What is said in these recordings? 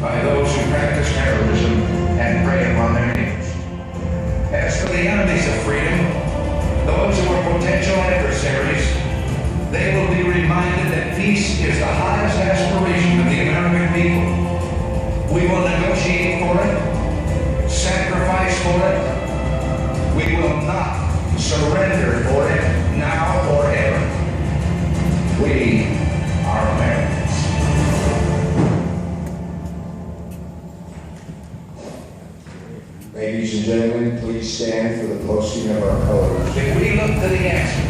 by those who practice terrorism and prey upon their neighbors. As for the enemies of freedom, those who are potential adversaries, they will be reminded that peace is the highest aspiration of the American people. We will negotiate for it, sacrifice for it. We will not surrender for it now or ever. We are Americans. Ladies and gentlemen, please stand for the posting of our colors. If we look to the answer,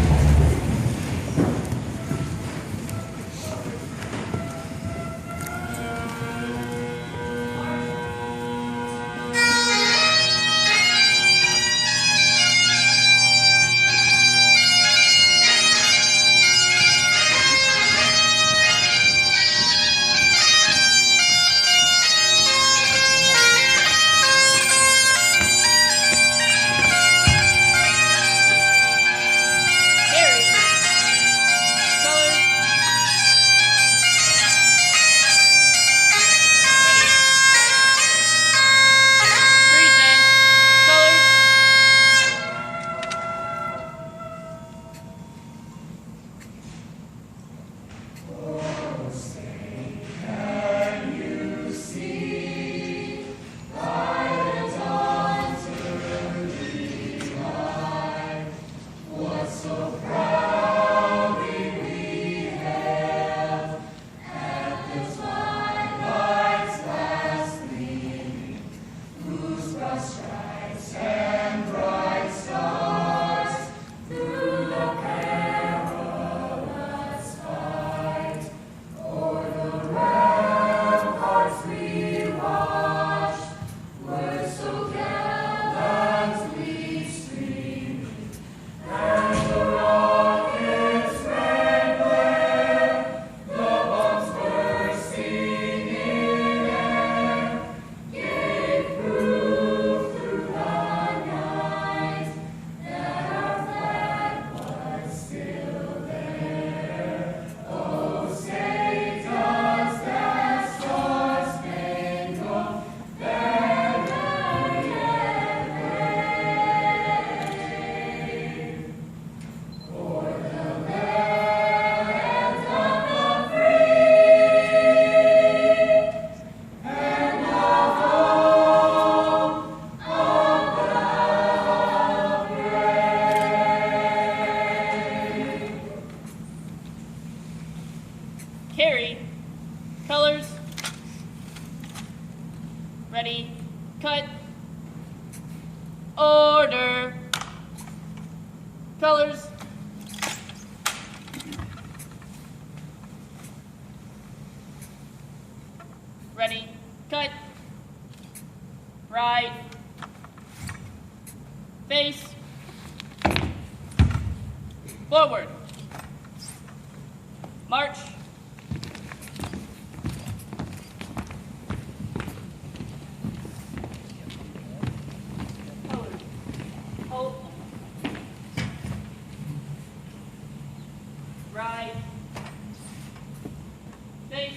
Carrie, colors, ready, cut, order, colors, ready, cut, right, face, forward, march, right, face,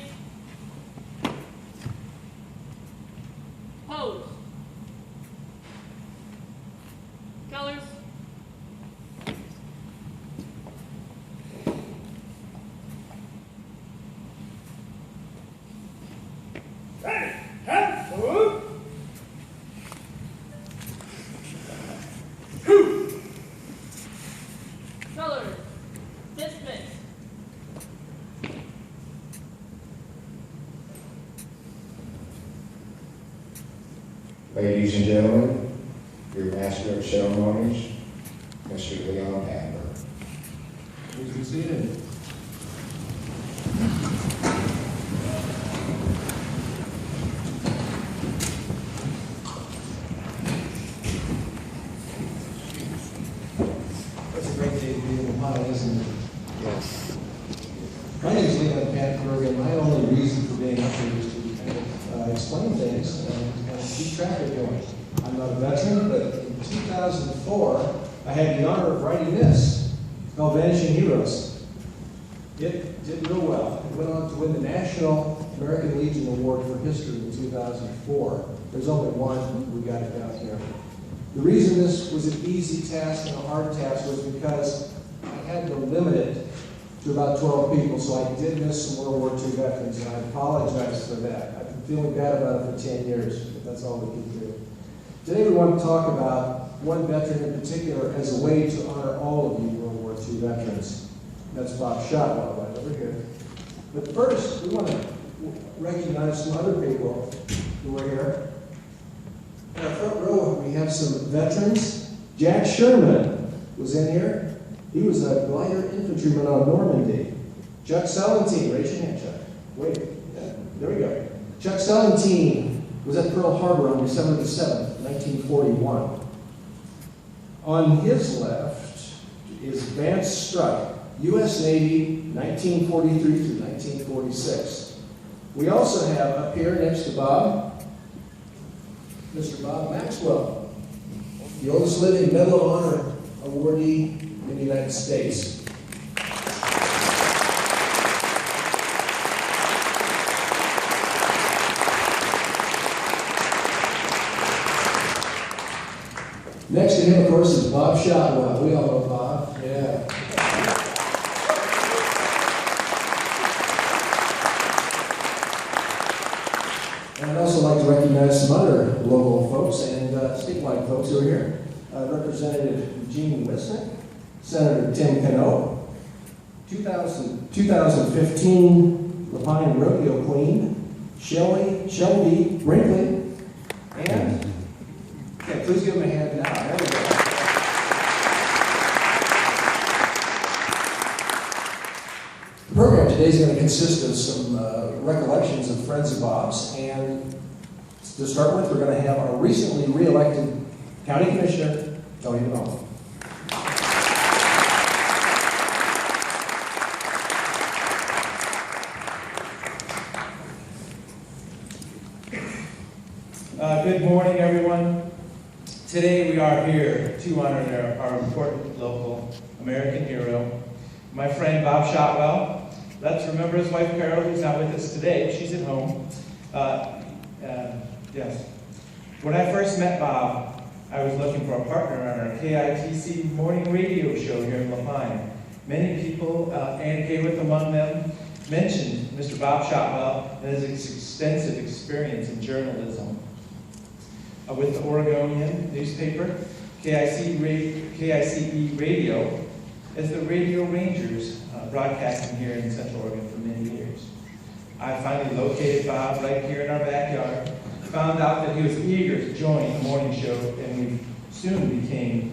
pose, colors, ready, head, move. colors, dismiss. Ladies and gentlemen, your Master of Ceremonies, Mr. Leon Adler. Please be seated. That's a great day to be in Ohio, isn't it? Yes. My name is Leon Pattenberg, and my only reason for being up here is to kind of explain things and kind of keep track of going. I'm not a veteran, but in 2004, I had the honor of writing this. It's called Vanishing Heroes. It did real well. It went on to win the national American Legion Award for History in 2004. There's only one, we got it down here. The reason this was an easy task and a hard task was because I had to limit it to about 12 people, so I did miss some World War II veterans, and I apologize for that. I've been feeling bad about it for 10 years, but that's all we can do. Today we want to talk about one veteran in particular as a way to honor all of you World War II veterans. That's Bob Shotwell, right over here. But first, we want to recognize some other people who are here. In our front row, we have some veterans. Jack Sherman was in here. He was a glider infantryman on Normandy. Chuck Selentine, raise your hand, Chuck. Wait, yeah, there we go. Chuck Selentine was at Pearl Harbor on December the 7th, 1941. On his left is Vance Struck, U.S. Navy, 1943 through 1946. We also have up here next to Bob, Mr. Bob Maxwell, the oldest living Medal of Honor awardee in the United States. Next to him, of course, is Bob Shotwell. We all know Bob. Yeah. And I'd also like to recognize some other local folks and statewide folks who are here. Representative Eugene Wisnick, Senator Tim Cano, 2015 Lapine Rodeo Queen, Shelby Brinkley, and okay, please give them a hand now. There we go. The program today is going to consist of some recollections of Friends of Bob's, and to start with, we're going to have our recently re-elected County Commissioner, Tony DeMello. Good morning, everyone. Today we are here to honor our important local American hero, my friend Bob Shotwell. Let's remember his wife Carol, who's not with us today. She's at home. Yes. When I first met Bob, I was looking for a partner on our KITC morning radio show here in Lapine. Many people, Ann Kayworth among them, mentioned Mr. Bob Shotwell and his extensive experience in journalism. With the Oregonian newspaper, KICE Radio, as the Radio Rangers, broadcasting here in Central Oregon for many years. I finally located Bob right here in our backyard, found out that he was eager to join the morning show, and we soon became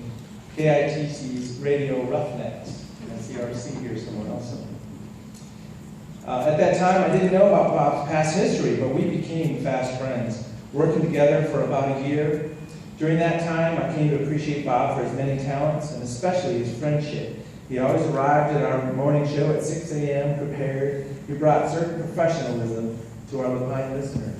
KITC's Radio Roughnecks. I see RC here somewhere also. At that time, I didn't know about Bob's past history, but we became fast friends, working together for about a year. During that time, I came to appreciate Bob for his many talents, and especially his friendship. He always arrived at our morning show at 6 a.m. prepared. He brought certain professionalism to our Lapine listeners.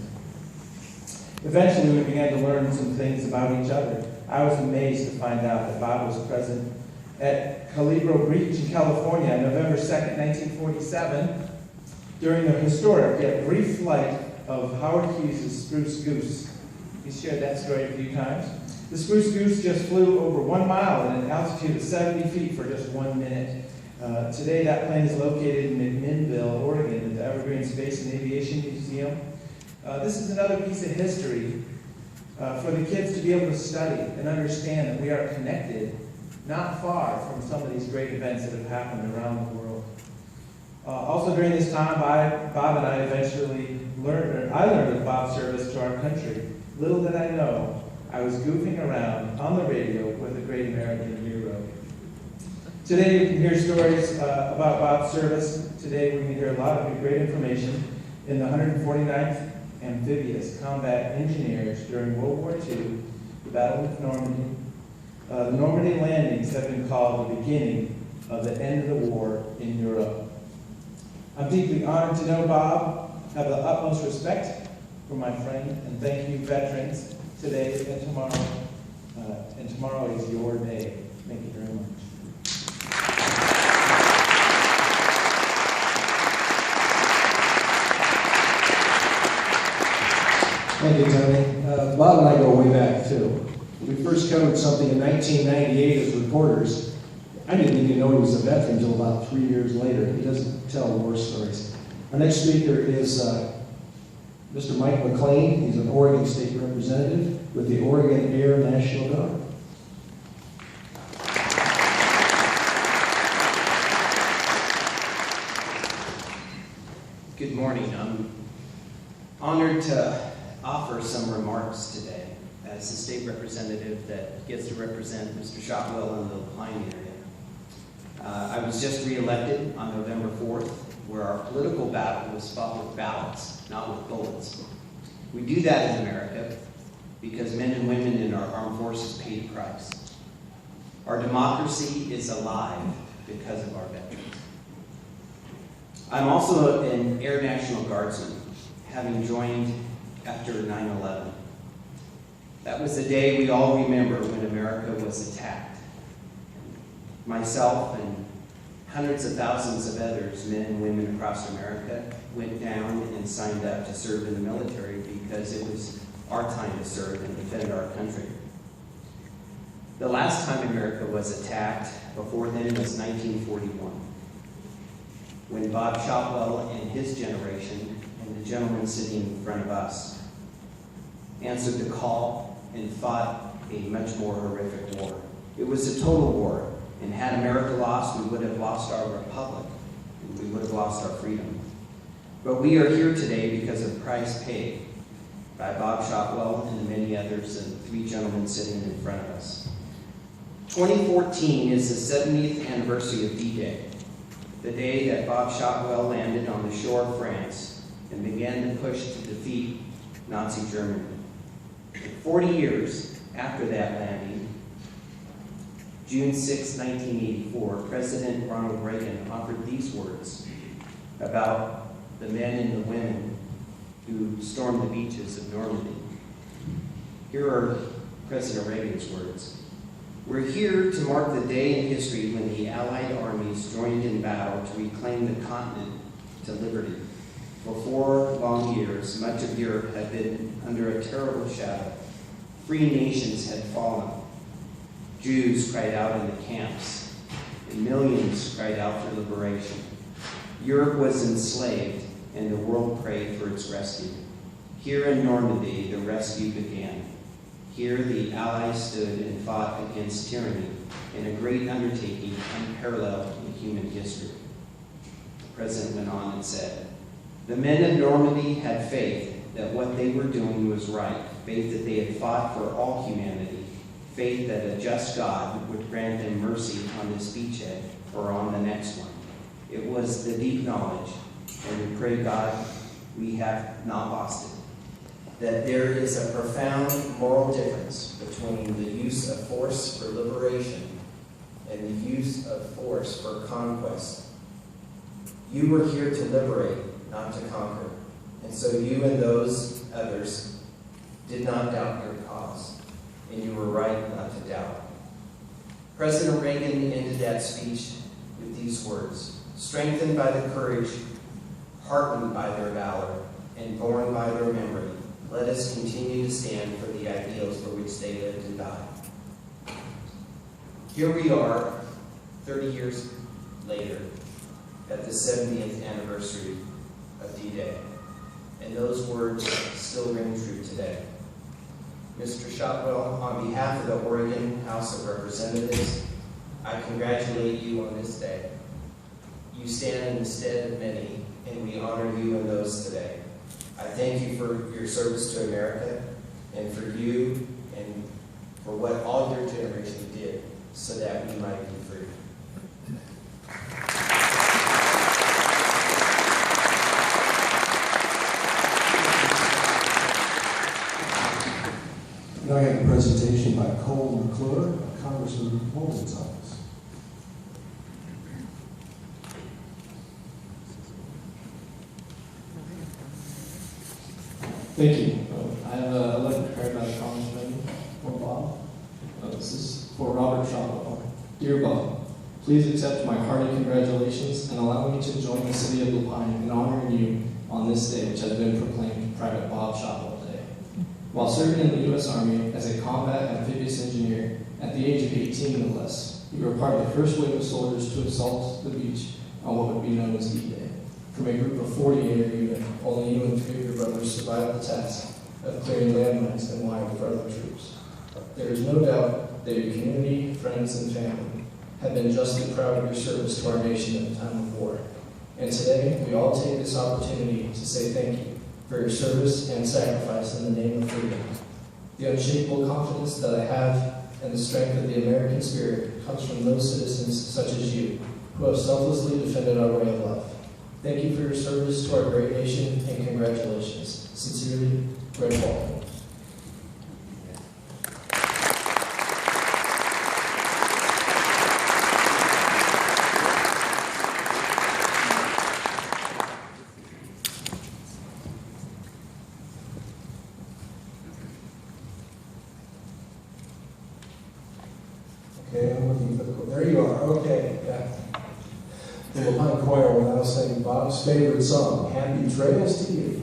Eventually, we began to learn some things about each other. I was amazed to find out that Bob was present at Calibro Beach in California on November 2nd, 1947, during the historic yet brief flight of Howard Hughes' Spruce Goose. He's shared that story a few times. The Spruce Goose just flew over 1 mile at an altitude of 70 feet for just 1 minute. Today, that plane is located in McMinnville, Oregon, at the Evergreen Space and Aviation Museum. This is another piece of history for the kids to be able to study and understand that we are connected, not far from some of these great events that have happened around the world. Also during this time, Bob and I eventually learned of Bob's service to our country. Little did I know, I was goofing around on the radio with a great American hero. Today we can hear stories about Bob's service. Today we can hear a lot of great information in the 149th Amphibious Combat Engineers during World War II, the Battle of Normandy. The Normandy landings have been called the beginning of the end of the war in Europe. I'm deeply honored to know Bob, have the utmost respect for my friend, and thank you, veterans, today and tomorrow. And tomorrow is your day. Thank you very much. Thank you, Tony. Bob and I go way back, too. We first covered something in 1998 as reporters. I didn't even know he was a veteran until about 3 years later. He doesn't tell war stories. Our next speaker is Mr. Mike McLean. He's an Oregon State Representative with the Oregon Air National Guard. Good morning. I'm honored to offer some remarks today as the state representative that gets to represent Mr. Shotwell in the Pine area. I was just re-elected on November 4th, where our political battle was fought with ballots, not with bullets. We do that in America because men and women in our armed forces paid a price. Our democracy is alive because of our veterans. I'm also an Air National Guardsman, having joined after 9/11. That was the day we all remember when America was attacked. Myself and hundreds of thousands of others, men and women across America, went down and signed up to serve in the military because it was our time to serve and defend our country. The last time America was attacked before then was 1941. When Bob Shotwell and his generation, and the gentleman sitting in front of us, answered the call and fought a much more horrific war. It was a total war, and had America lost, we would have lost our republic, and we would have lost our freedom. But we are here today because of the price paid by Bob Shotwell and the many others, and three gentlemen sitting in front of us. 2014 is the 70th anniversary of D-Day. The day that Bob Shotwell landed on the shore of France and began to push to defeat Nazi Germany. 40 years after that landing, June 6, 1984, President Ronald Reagan offered these words about the men and the women who stormed the beaches of Normandy. Here are President Reagan's words. We're here to mark the day in history when the Allied armies joined in battle to reclaim the continent to liberty. For 4 long years, much of Europe had been under a terrible shadow. Free nations had fallen. Jews cried out in the camps, and millions cried out for liberation. Europe was enslaved, and the world prayed for its rescue. Here in Normandy, the rescue began. Here the Allies stood and fought against tyranny in a great undertaking unparalleled in human history. The President went on and said, the men of Normandy had faith that what they were doing was right, faith that they had fought for all humanity, faith that a just God would grant them mercy on this beachhead or on the next one. It was the deep knowledge, and we pray God we have not lost it, that there is a profound moral difference between the use of force for liberation and the use of force for conquest. You were here to liberate, not to conquer, and so you and those others did not doubt your cause, and you were right not to doubt. President Reagan ended that speech with these words, strengthened by the courage, heartened by their valor, and borne by their memory, let us continue to stand for the ideals for which they lived and died. Here we are, 30 years later, at the 70th anniversary of D-Day, and those words still ring true today. Mr. Shotwell, on behalf of the Oregon House of Representatives, I congratulate you on this day. You stand in the stead of many, and we honor you in those today. I thank you for your service to America, and for you, and for what all your generation did, so that we might be free. Now I have a presentation by Cole McClure of Congressman Holden's office. Thank you. I have a letter prepared by the Congressman for Bob. This is for Robert Shotwell. Dear Bob, please accept my hearty congratulations and allow me to join the city of La Pine in honoring you on this day, which has been proclaimed Private Bob Shotwell Day. While serving in the U.S. Army as a combat amphibious engineer at the age of 18 no less, you were part of the first wave of soldiers to assault the beach on what would be known as D-Day. From a group of 40 in your unit, only you and 3 of your brothers survived the task of clearing landmines and wire for other troops. There is no doubt that your community, friends, and family have been justly proud of your service to our nation at the time of war. And today, we all take this opportunity to say thank you for your service and sacrifice in the name of freedom. The unshakable confidence that I have and the strength of the American spirit comes from those citizens such as you, who have selflessly defended our way of life. Thank you for your service to our great nation, and congratulations. Sincerely, Greg Walton. Okay, I'm looking for the, there you are, okay, yeah. The Lamont Choir will now sing Bob's favorite song, Happy Trails to You.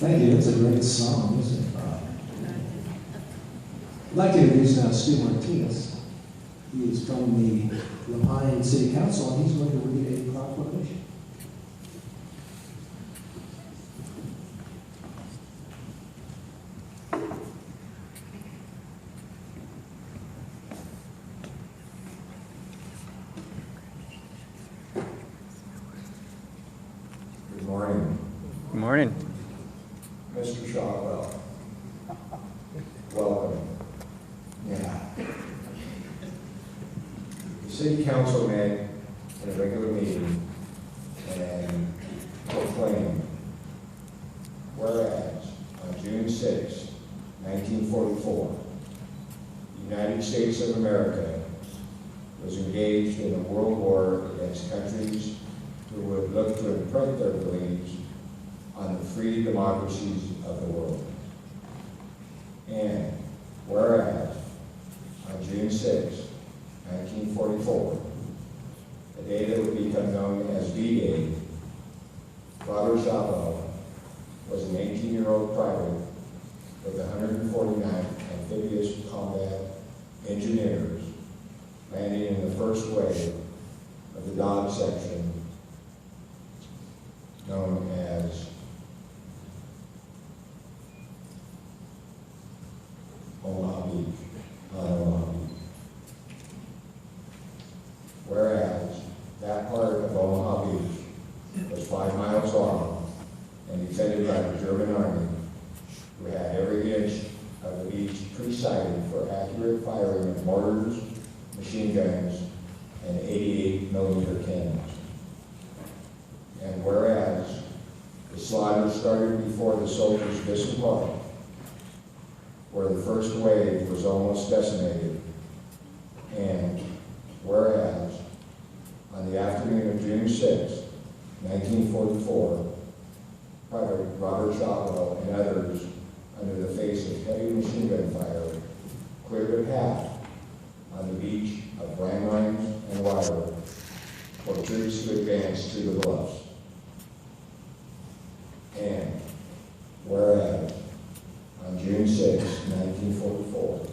Thank you. It's a great song, isn't it? I'd like to introduce now Stu Martinez. He is from the Lehigh City Council, and he's going to read a proclamation. Good morning, Good morning. Mr. Shotwell. Welcome. Yeah. The City Council met in a regular meeting and proclaimed, whereas on June 6, 1944, the United States of America was engaged in a world war against countries who would look to imprint their beliefs on the free democracies of the world. And whereas on June 6, 1944, a day that would become known as D-Day, Robert Shotwell was an 18-year-old private with the 149th Amphibious Combat engineers landing in the first wave of the dock section known as Omaha Beach, on Omaha Beach. Whereas that part of Omaha Beach was 5 miles long and defended by the German army, who had every inch of the beach pre-sighted for accurate firing of mortars, machine guns, and 88 millimeter cannons. And whereas the slaughter started before the soldiers disembarked, where the first wave was almost decimated, and whereas on the afternoon of June 6, 1944, Private Robert Shotwell and others, under the face of heavy machine gun fire, cleared a path on the beach of landmines and wire for troops to advance to the bluffs. And whereas on June 6, 1944,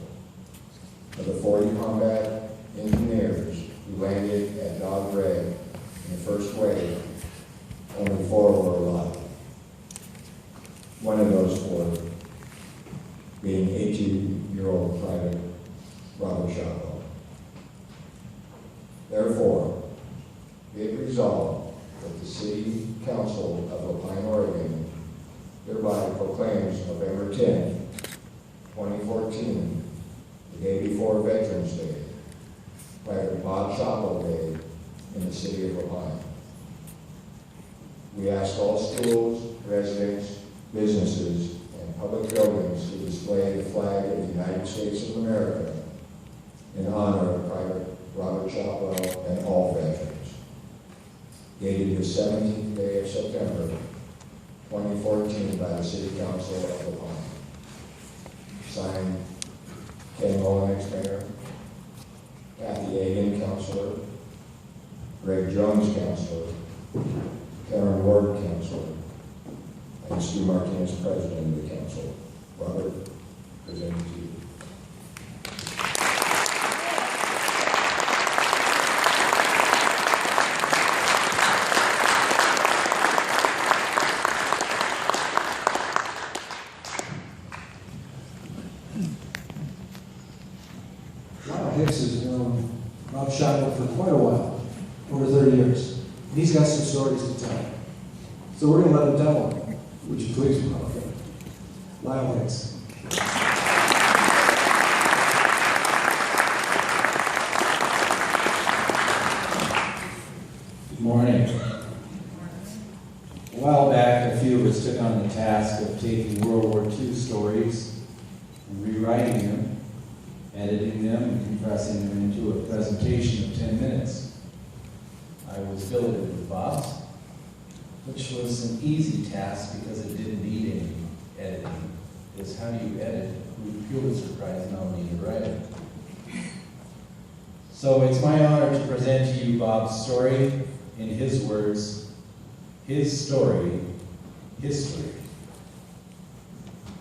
of the 40 combat engineers who landed at Dog Red in the first wave, only 4 were alive. One of those 4 being 18-year-old Private Robert Shotwell. Therefore, be it resolved that the City Council of LaPine, Oregon hereby proclaims November 10, 2014, the day before Veterans Day, Private Bob Shotwell Day in the City of LaPine. We ask all schools, residents, businesses, and public buildings to display the flag of the United States of America in honor of Private Robert Shotwell and all veterans. Dated the 17th day of September, 2014 by the City Council of LaPine. Signed, Ken Mullenix, Mayor, Kathy Agan, Councilor, Greg Jones, Councilor, Karen Ward, Councilor, and Stu Martinez, President of the Council. Robert, presenting to you. Lyle Hicks has known Rob Shotwell for quite a while, over 30 years. And he's got some stories to tell. So we're going to let him tell them. Would you please welcome Lyle Hicks. Good morning. A while back, a few of us took on the task of taking World War II stories and rewriting them, editing them, and compressing them into a presentation of 10 minutes. I was billeted with Bob's, which was an easy task because it didn't need any editing. Because how do you edit a Pulitzer Prize nominated writer? So it's my honor to present to you Bob's story in his words, his story, history.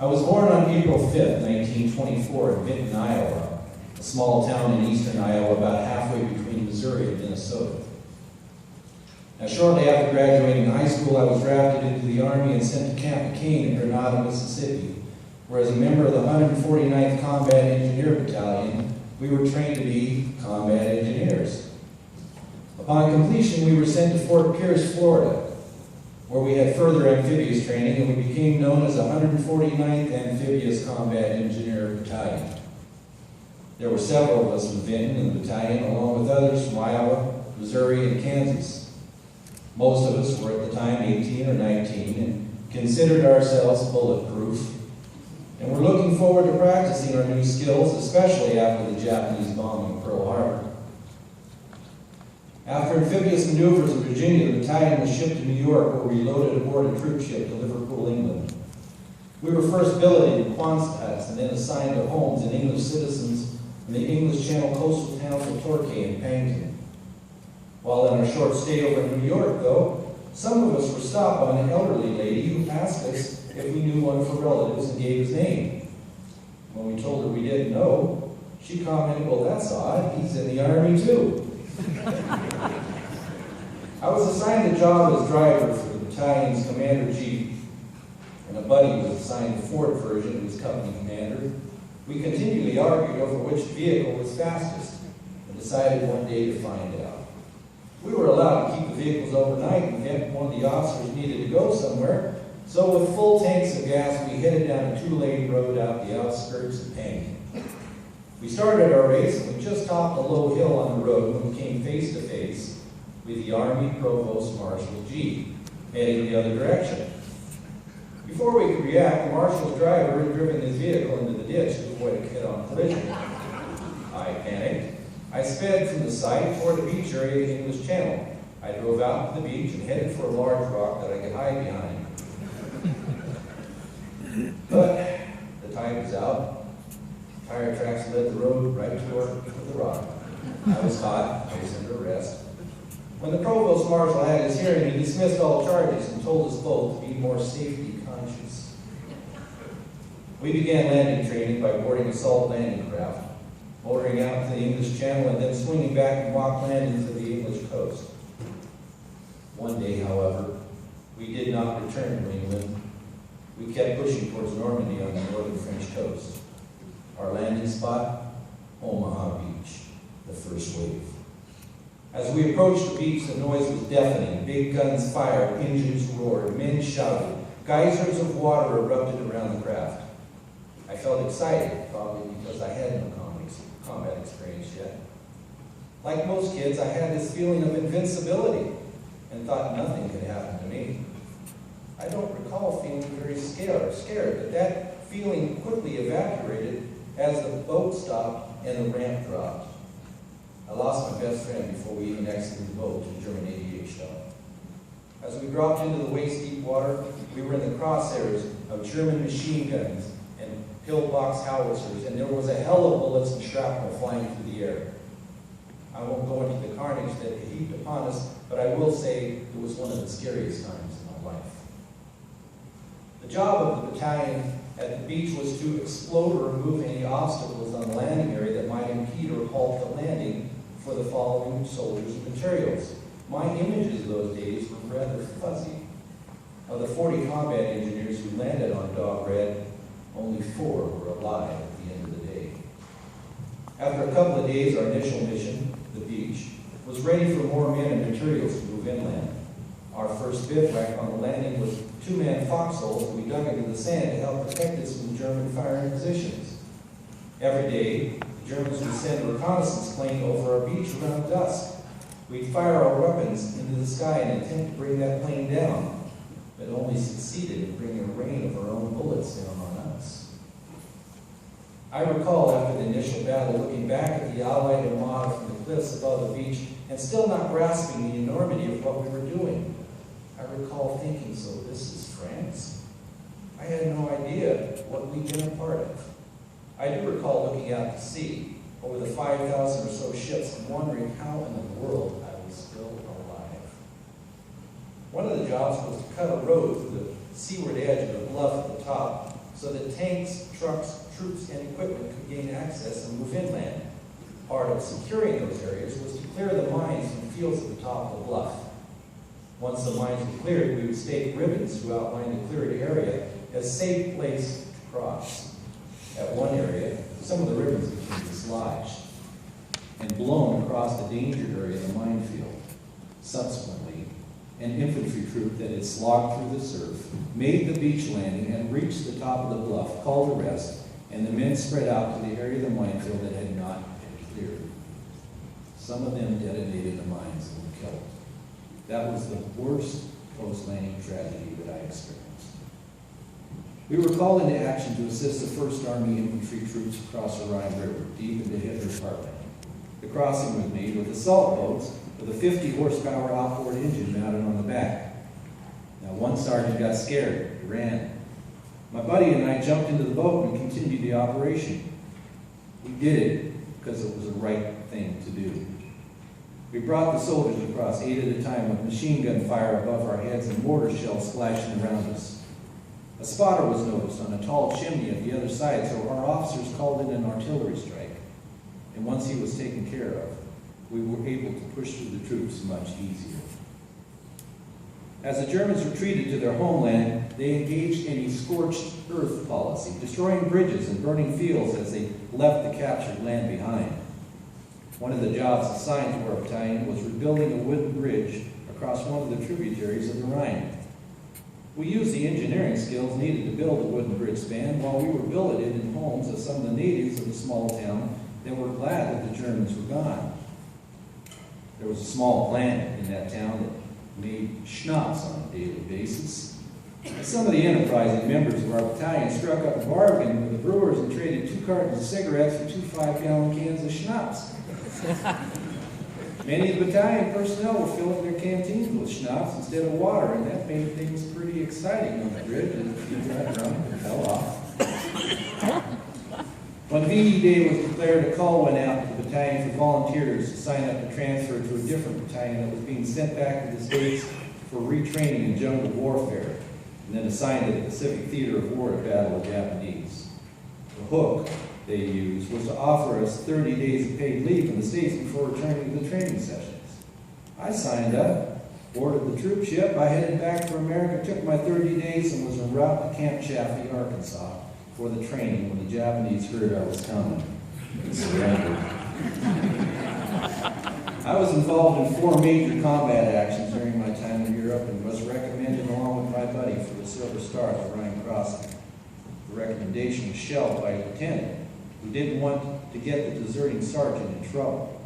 I was born on April 5th, 1924 in Vinton, Iowa, a small town in eastern Iowa about halfway between Missouri and Minnesota. Now, shortly after graduating high school, I was drafted into the Army and sent to Camp McCain in Grenada, Mississippi, where as a member of the 149th Combat Engineer Battalion, we were trained to be combat engineers. Upon completion, we were sent to Fort Pierce, Florida, where we had further amphibious training, and we became known as the 149th Amphibious Combat Engineer Battalion. There were several of us from Vinton in the battalion, along with others from Iowa, Missouri, and Kansas. Most of us were at the time 18 or 19 and considered ourselves bulletproof, and we're looking forward to practicing our new skills, especially after the Japanese bombing of Pearl Harbor. After amphibious maneuvers in Virginia, the battalion was shipped to New York, where we loaded aboard a troop ship to Liverpool, England. We were first billeted in Kronstadt and then assigned to homes and English citizens in the English Channel coastal towns of Torquay and Paignton. While on our short stay over in New York, though, some of us were stopped by an elderly lady who asked us if we knew one of her relatives and gave his name. When we told her we didn't know, She commented, well, that's odd. He's in the Army too. I was assigned the job as driver for the battalion's commander-in-chief, and a buddy was assigned the Ford version of his company commander. We continually argued over which vehicle was fastest and decided one day to find out. We were allowed to keep the vehicles overnight in the event one of the officers needed to go somewhere, so with full tanks of gas, we headed down a 2-lane road out the outskirts of Paine. We started our race and we just topped a low hill on the road when we came face to face with the Army Provost Marshal G, heading the other direction. Before we could react, the marshal's driver had driven his vehicle into the ditch to avoid a head-on collision. I panicked. I sped from the site toward the beach area of the English Channel. I drove out to the beach and headed for a large rock that I could hide behind. But the tide was out. Tire tracks led the road right toward the rock. I was caught. I was under arrest. When the provost marshal had his hearing, he dismissed all charges and told us both to be more safety conscious. We began landing training by boarding assault landing craft, motoring out to the English Channel, and then swinging back and mock landings of the English coast. One day, however, we did not return to England. We kept pushing towards Normandy on the northern French coast. Our landing spot, Omaha Beach, the first wave. As we approached the beach, the noise was deafening. Big guns fired, engines roared, men shouted. Geysers of water erupted around the craft. I felt excited, probably because I had no combat experience yet. Like most kids, I had this feeling of invincibility and thought nothing could happen to me. I don't recall feeling very scared, but that feeling quickly evaporated as the boat stopped and the ramp dropped. I lost my best friend before we even exited the boat to German aviation shell. As we dropped into the waist-deep water, we were in the crosshairs of German machine guns and pillbox howitzers, and there was a hell of bullets and shrapnel flying through the air. I won't go into the carnage that it heaped upon us, but I will say it was one of the scariest times in my life. The job of the battalion at the beach was to explode or remove any obstacles on the landing area that might impede or halt the landing for the following soldiers and materials. My images of those days were rather fuzzy. Of the 40 combat engineers who landed on Dog Red, only 4 were alive at the end of the day. After a couple of days, our initial mission, the beach, was ready for more men and materials to move inland. Our first bivouac on the landing was 2-man foxholes that we dug into the sand to help protect us from German firing positions. Every day, the Germans would send a reconnaissance plane over our beach around dusk. We'd fire our weapons into the sky in an attempt to bring that plane down, but only succeeded in bringing a rain of our own bullets down on us. I recall after the initial battle looking back at the Allied Armada from the cliffs above the beach and still not grasping the enormity of what we were doing. I recall thinking, so this is France? I had no idea what we'd been a part of. I do recall looking out to sea over the 5,000 or so ships and wondering how in the world I was still alive. One of the jobs was to cut a road through the seaward edge of the bluff at the top so that tanks, trucks, troops, and equipment could gain access and move inland. Part of securing those areas was to clear the mines from fields at the top of the bluff. Once the mines were cleared, we would stake ribbons to outline the cleared area as a safe place to cross. At one area, some of the ribbons became dislodged and blown across the danger area of the minefield. Subsequently, an infantry troop that had slogged through the surf made the beach landing and reached the top of the bluff, called a rest, and the men spread out to the area of the minefield that had not been cleared. Some of them detonated the mines and were killed. That was the worst post-landing tragedy that I experienced. We were called into action to assist the 1st Army infantry troops across the Rhine River, deep into Hitler's heartland. The crossing was made with assault boats with a 50-horsepower outboard engine mounted on the back. Now, one sergeant got scared. He ran. My buddy and I jumped into the boat and continued the operation. We did it because it was the right thing to do. We brought the soldiers across 8 at a time with machine gun fire above our heads and mortar shells splashing around us. A spotter was noticed on a tall chimney at the other side, so our officers called in an artillery strike. and once he was taken care of, we were able to push through the troops much easier. As the Germans retreated to their homeland, they engaged in a scorched earth policy, destroying bridges and burning fields as they left the captured land behind. One of the jobs assigned to our battalion was rebuilding a wooden bridge across one of the tributaries of the Rhine. We used the engineering skills needed to build a wooden bridge span while we were billeted in homes of some of the natives of the small town that were glad that the Germans were gone. There was a small plant in that town that made schnapps on a daily basis. Some of the enterprising members of our battalion struck up a bargain with the brewers and traded 2 cartons of cigarettes for 2 5-gallon cans of schnapps. Many of the battalion personnel were filling their canteens with schnapps instead of water, and that made things pretty exciting on the bridge as you got drunk and fell off. When VE Day was declared, a call went out to the battalion for volunteers to sign up to transfer to a different battalion that was being sent back to the States for retraining in jungle warfare, and then assigned to the Pacific Theater of War to battle the Japanese. The hook they used was to offer us 30 days of paid leave in the States before returning to the training sessions. I signed up, boarded the troop ship, I headed back for America, took my 30 days, and was en route to Camp Chaffee, Arkansas, for the training when the Japanese heard I was coming and surrendered. I was involved in 4 major combat actions during my time in Europe and was recommended along with my buddy for the Silver Star at the Rhine Crossing. The recommendation was shelved by a lieutenant who didn't want to get the deserting sergeant in trouble.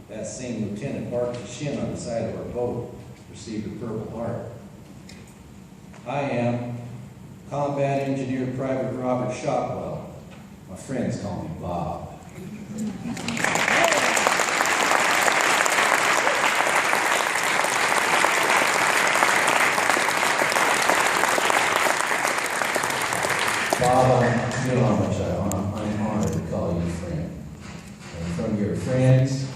That same lieutenant barked his shin on the side of our boat, received a Purple Heart. I am Combat Engineer Private Robert Shotwell. My friends call me Bob. Bob, you know how much I'm honored to call you friend. And from your friends,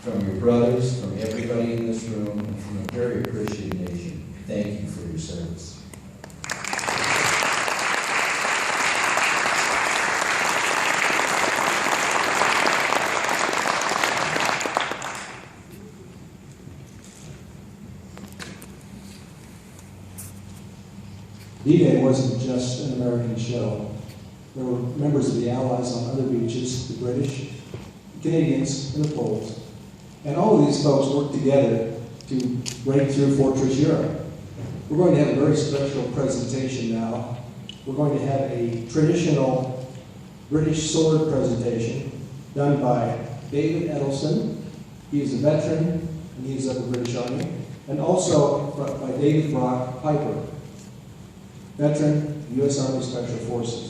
from your brothers, from everybody in this room, and from a very appreciative nation, thank you for your service. D-Day wasn't just an American show. There were members of the Allies on other beaches, the British, the Canadians, and the Poles. And all of these folks worked together to break through Fortress Europe. We're going to have a very special presentation now. We're going to have a traditional British sword presentation done by David Edelson. He is a veteran, and he is of the British Army. And also by David Brock Piper, veteran, U.S. Army Special Forces.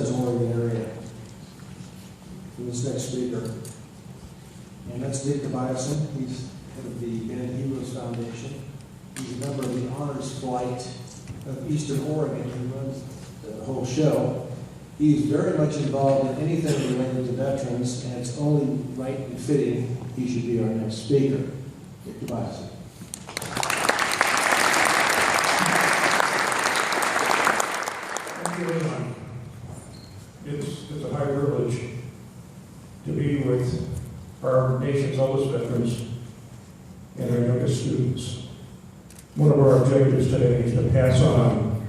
Bend, Oregon area for this next speaker. And that's Dick Tobiasen. He's head of the Bend Heroes Foundation. He's a member of the Honors Flight of Eastern Oregon. He runs the whole show. He's very much involved in anything related to veterans, and it's only right and fitting he should be our next speaker. Dick Tobiasen. Thank you, everyone. It's a high privilege to be with our nation's oldest veterans and our youngest students. One of our objectives today is to pass on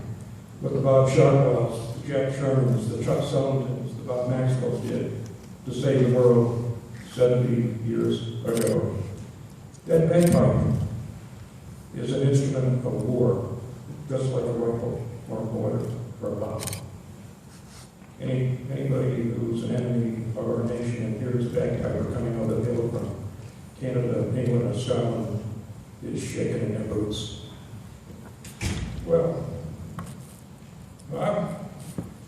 what the Bob Shotwells, the Jack Shermans, the Chuck Sullivans, the Bob Maxwells did to save the world 70 years ago. That bagpipe is an instrument of war, just like a rifle or a bullet or a bomb. Anybody who's an enemy of our nation and hears bagpiper coming out of the hill from Canada, England, or Scotland is shaking in their boots. Well, Bob,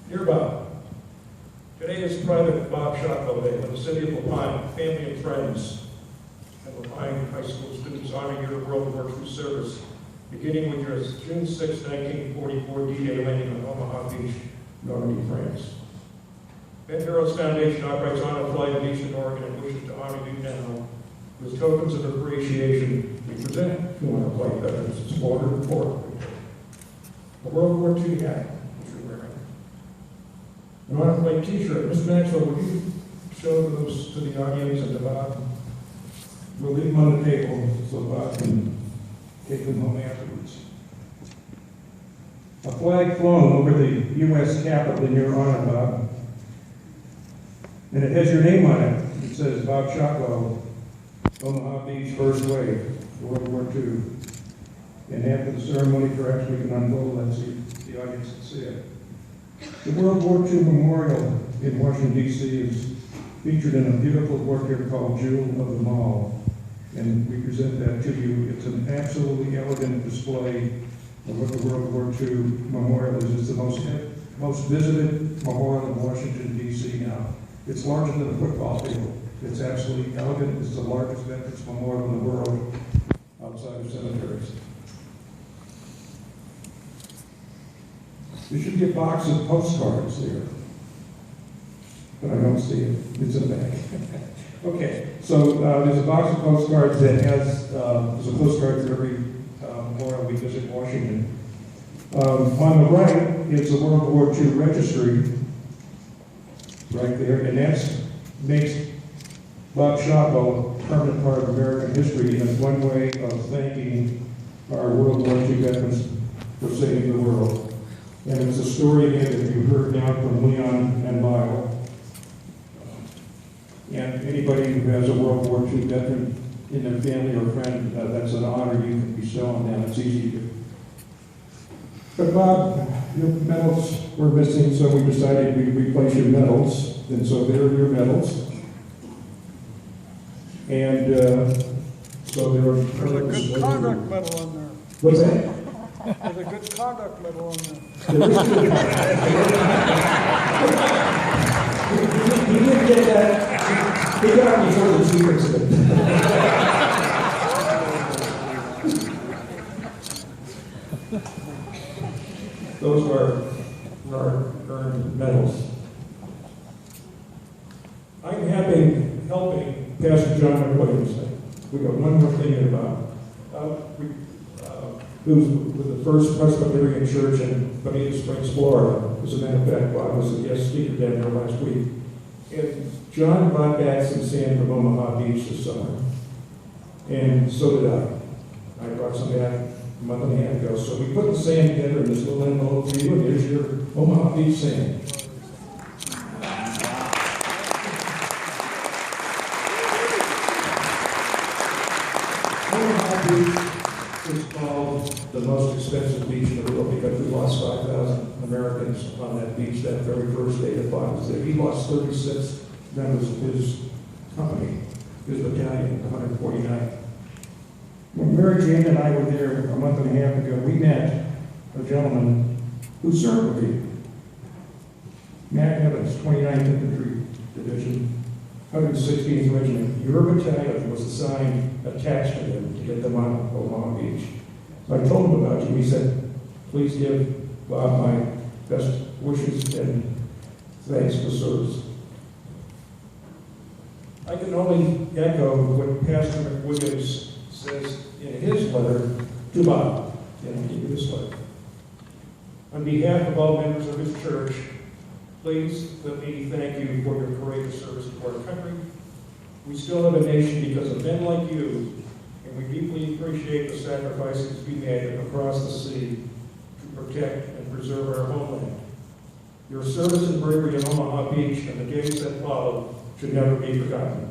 dear Bob, today is Private Bob Shotwell Day in the city of Lapine. Family and friends and Lapine High School students honor your World War II service, beginning with your June 6, 1944 D-Day landing on Omaha Beach, Normandy, France. Bend Heroes Foundation operates on a flight in Eastern Oregon and wishes to honor you now with tokens of appreciation we present to our flight veterans. It's ordered report. A World War II hat, which you're wearing. An honor flight t-shirt. Mr. Maxwell, would you show those to the audience and to Bob? We'll leave them on the table so Bob can take them home afterwards. A flag flown over the U.S. Capitol in your honor, Bob. And it has your name on it. It says Bob Shotwell, Omaha Beach, First Wave, World War II. And after the ceremony, perhaps we can unfold that so the audience can see it. The World War II Memorial in Washington, D.C. is featured in a beautiful work here called Jewel of them All. And we present that to you. It's an absolutely elegant display of what the World War II Memorial is. It's the most visited memorial in Washington, D.C. now. It's larger than a football field. It's absolutely elegant. It's the largest veterans memorial in the world outside of cemeteries. There should be a box of postcards there, but I don't see it. It's in the back. Okay, so there's a box of postcards that has, there's a postcard for every memorial we visit Washington. On the right is the World War II registry, right there, and that makes Bob Shotwell a permanent part of American history, and it's one way of thanking our World War II veterans for saving the world. And it's a story here that you heard now from Leon and Lyle. And anybody who has a World War II veteran in their family or friend, that's an honor you can bestow on them. It's easy to do. But Bob, your medals were missing, so we decided we'd replace your medals. And so there are your medals. And so there are... There's a good conduct medal on there. What's that? There's a good conduct medal on there. He didn't get that. He got it before the secrets of it. Those were our earned medals. I'm helping Pastor John McWilliams. We got one more thing here about. Who's with the First Presbyterian Church in Bonita Springs, Florida. As a matter of fact, I was a guest speaker down there last week. And John brought back some sand from Omaha Beach this summer. And so did I. I brought some back a month and a half ago. So we put the sand together in this little envelope for you, and here's your Omaha Beach sand. Omaha Beach is called the most expensive beach in the world because we lost 5,000 Americans on that beach that very first day that Bob was there. He lost 36 members of his company, his battalion, 149. When Mary Jane and I were there a month and a half ago, we met a gentleman who served with you. Matt Evans, 29th Infantry Division, 116th Regiment. Your battalion was assigned attached to them to get them on Omaha Beach. So I told him about you. He said, please give Bob my best wishes and thanks for service. I can only echo what Pastor McWilliams says in his letter to Bob, in his letter. On behalf of all members of his church, please let me thank you for your courageous service to our country. We still have a nation because of men like you, and we deeply appreciate the sacrifices you made across the sea to protect and preserve our homeland. Your service and bravery in Omaha Beach and the days that followed should never be forgotten.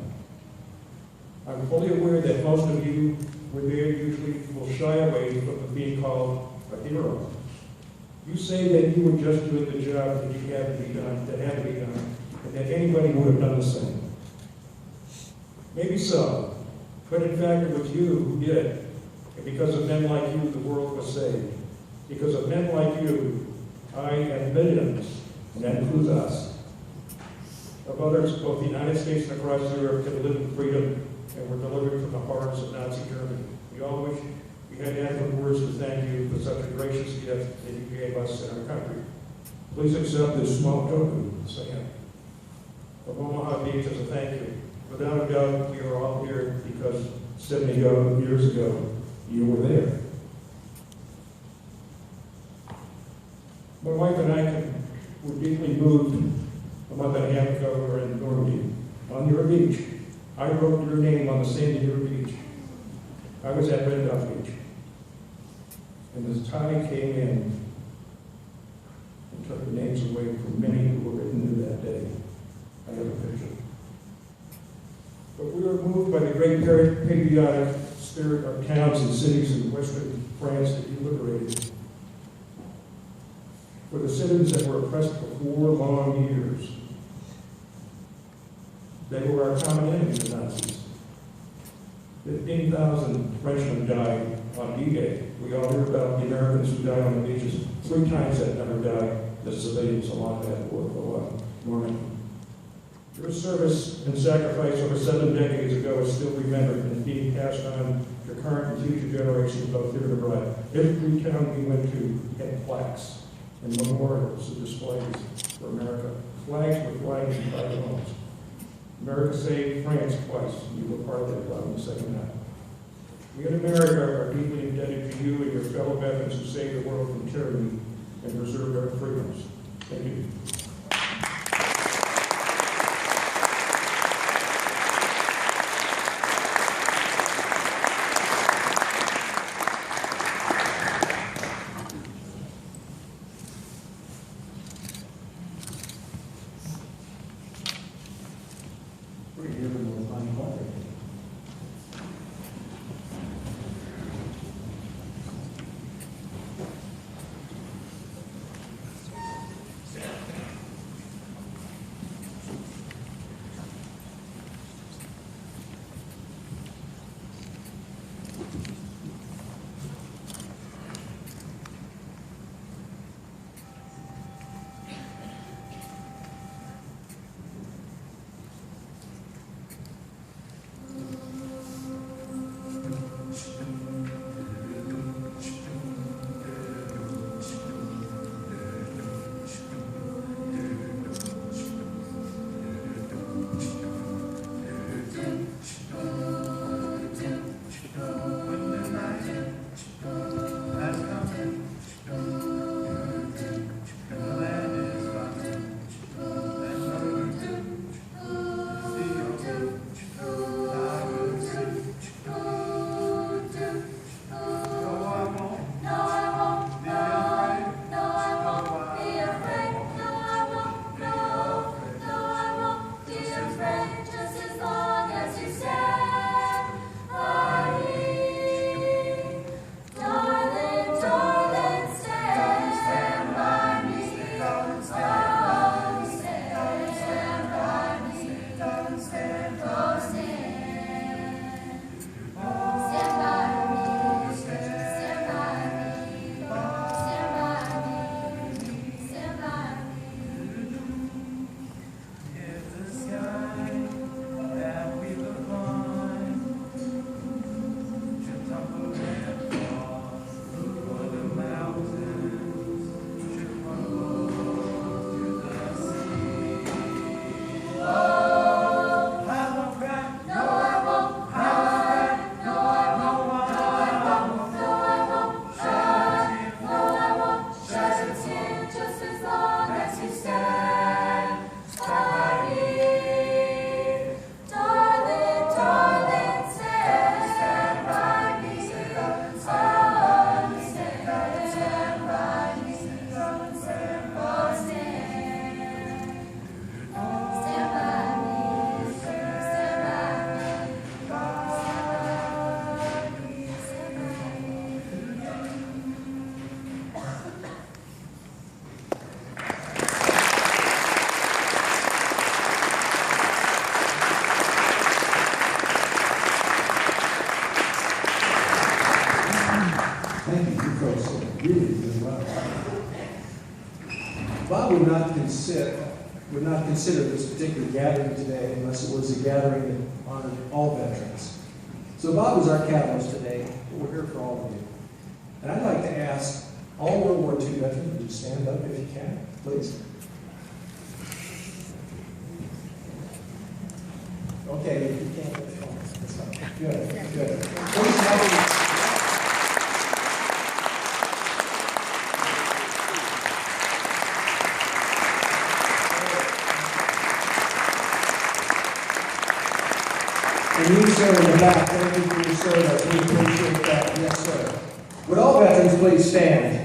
I'm fully aware that most of you were there usually will shy away from being called a hero. You say that you were just doing the job that you had to be done, and that anybody would have done the same. Maybe so, but in fact it was you who did it, and because of men like you, the world was saved. Because of men like you, I and millions, and that includes us, of others, both the United States and across Europe, can live in freedom and were delivered from the horrors of Nazi Germany. We all wish we had adequate words to thank you for such a gracious gift that you gave us in our country. Please accept this small token, Sam, of Omaha Beach as a thank you. Without a doubt, we are all here because 70 years ago, you were there. My wife and I were deeply moved a month and a half ago. We were in Normandy, on your beach. I wrote your name on the sand of your beach. I was at Red Dot Beach. And as tide came in and took the names away from many who were written in that day, I have a picture. But we were moved by the great patriotic spirit of towns and cities in western France that you liberated. For the citizens that were oppressed for 4 long years, they were our common enemy, the Nazis. 15,000 Frenchmen died on D-Day. We all hear about the Americans who died on the beaches. 3 times that number died the civilians along that Normandy. Your service and sacrifice over 7 decades ago is still remembered and being passed on to current and future generations, both here and abroad. Every town we went to had plaques and memorials and displays for America. Flags were flying in private homes. America saved France twice. You were part of that club in the second half. We in America are deeply indebted to you and your fellow veterans who saved the world from tyranny and preserved our freedoms. Thank you. sit would not consider this particular gathering today unless it was a gathering that honored all veterans. So Bob is our catalyst today, but we're here for all of you. And I'd like to ask all World War II veterans to stand up if you can, please. Okay, if you can't, that's fine. That's fine. Good, good. Please help me. And you, sir, in the back, thank you for your service. We appreciate that. Yes, sir. Would all veterans please stand?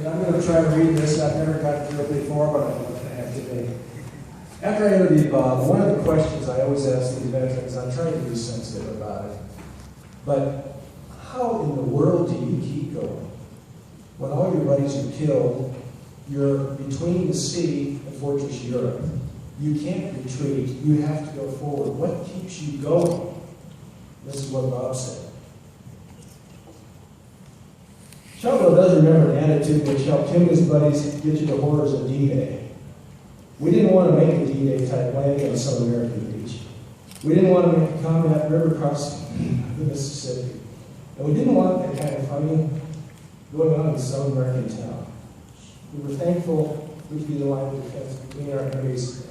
I'm going to try to read this. I've never gotten through it before, but I'm going to have today. After I interviewed Bob, one of the questions I always ask these veterans, I'm trying to be sensitive about it, but how in the world do you keep going? When all your buddies are killed, you're between the sea and Fortress Europe. You can't retreat. You have to go forward. What keeps you going? This is what Bob said. Shotwell does remember an attitude which helped him and his buddies get to the horrors of D-Day. We didn't want to make a D-Day type landing on some American beach. We didn't want to make a combat river crossing the Mississippi. And we didn't want that kind of fighting going on in some American town. We were thankful we could be the line of defense between our enemies.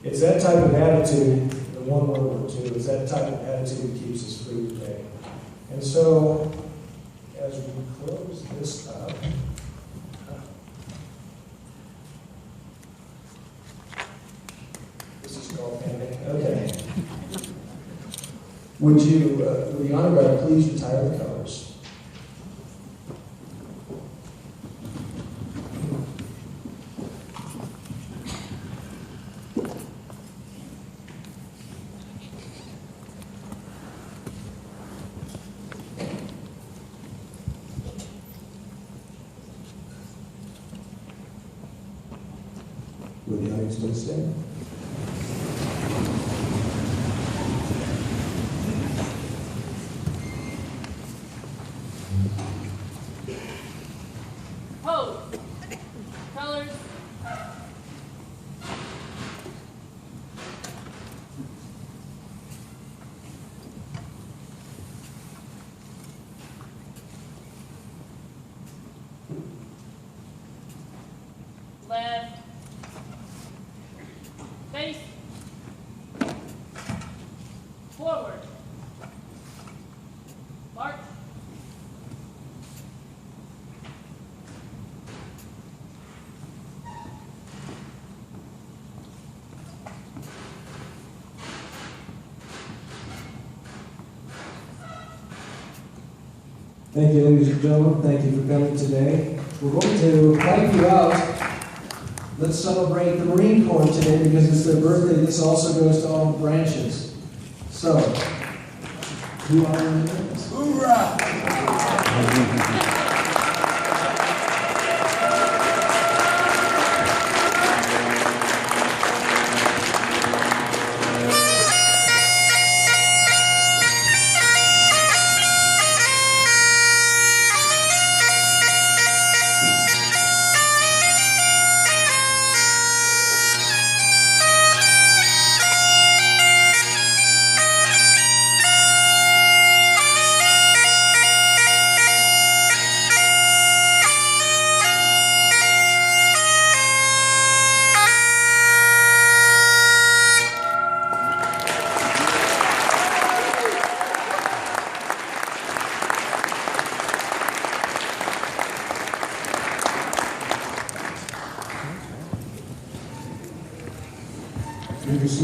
It's that type of attitude that won World War II. It's that type of attitude that keeps us free today. And so, as we close this up, this is called panic. Okay. Would the honor guard please retire the colors? Would the audience please stand? Pose. Colors. Left. Face. Forward. March. Thank you, ladies and gentlemen. Thank you for coming today. We're going to pipe you out. Let's celebrate the Marine Corps today because it's their birthday. This also goes to all branches. So, who are the Marines? Hoorah! You're dismissed.